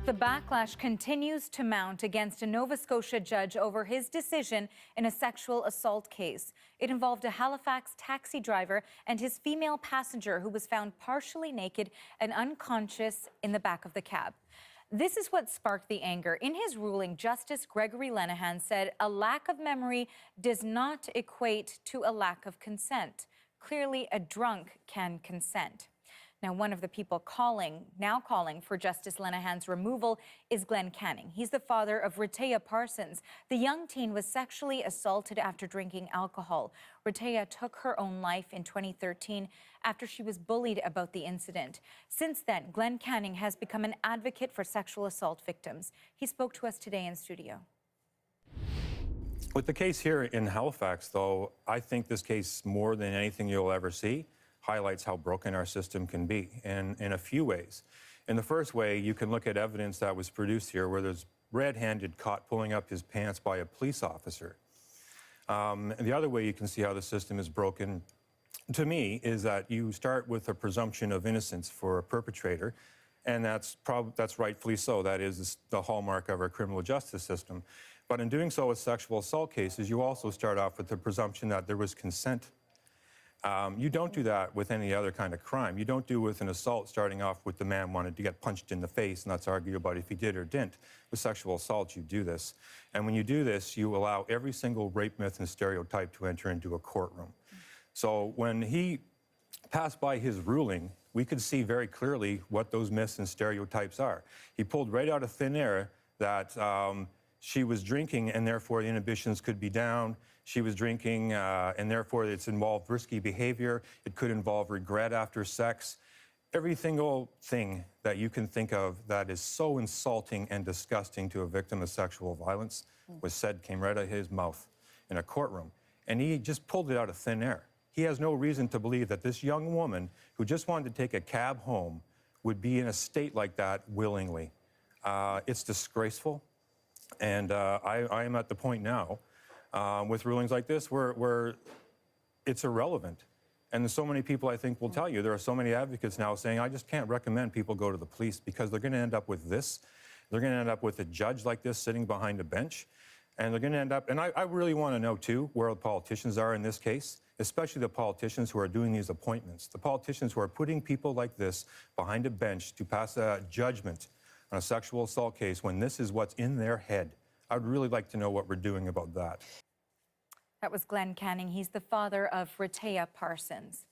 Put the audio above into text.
The backlash continues to mount against a Nova Scotia judge over his decision in a sexual assault case. It involved a Halifax taxi driver and his female passenger who was found partially naked and unconscious in the back of the cab. This is what sparked the anger. In his ruling, Justice Gregory Lenehan said a lack of memory does not equate to a lack of consent. Clearly, a drunk can consent. Now, one of the people now calling for Justice Lenehan's removal is Glenn Canning. He's the father of Rehtaeh Parsons. The young teen was sexually assaulted after drinking alcohol. Rehtaeh took her own life in 2013 after she was bullied about the incident. Since then, Glenn Canning has become an advocate for sexual assault victims. He spoke to us today in studio. With the case here in Halifax, though, I think this case, more than anything you'll ever see, highlights how broken our system can be in a few ways. In the first way, you can look at evidence that was produced here where there's red-handed caught pulling up his pants by a police officer. And the other way you can see how the system is broken, to me, is that you start with a presumption of innocence for a perpetrator, and that's rightfully so. That is the hallmark of our criminal justice system. But in doing so with sexual assault cases, you also start off with the presumption that there was consent. You don't do that with any other kind of crime. You don't do with an assault starting off with the man wanted to get punched in the face, and let's argue about if he did or didn't. With sexual assault, you do this. And when you do this, you allow every single rape myth and stereotype to enter into a courtroom. So when he passed by his ruling, we could see very clearly what those myths and stereotypes are. He pulled right out of thin air that she was drinking and therefore the inhibitions could be down. She was drinking and therefore it's involved risky behavior. It could involve regret after sex. Every single thing that you can think of that is so insulting and disgusting to a victim of sexual violence came right out of his mouth in a courtroom. And he just pulled it out of thin air. He has no reason to believe that this young woman who just wanted to take a cab home would be in a state like that willingly. It's disgraceful. And I am at the point now with rulings like this where it's irrelevant. And so many people, I think, will tell you, there are so many advocates now saying, I just can't recommend people go to the police because they're going to end up with this. They're going to end up with a judge like this sitting behind a bench. And they're going to end up, and I really want to know, too, where the politicians are in this case, especially the politicians who are doing these appointments, the politicians who are putting people like this behind a bench to pass a judgment on a sexual assault case when this is what's in their head. I'd really like to know what we're doing about that. That was Glenn Canning. He's the father of Rehtaeh Parsons.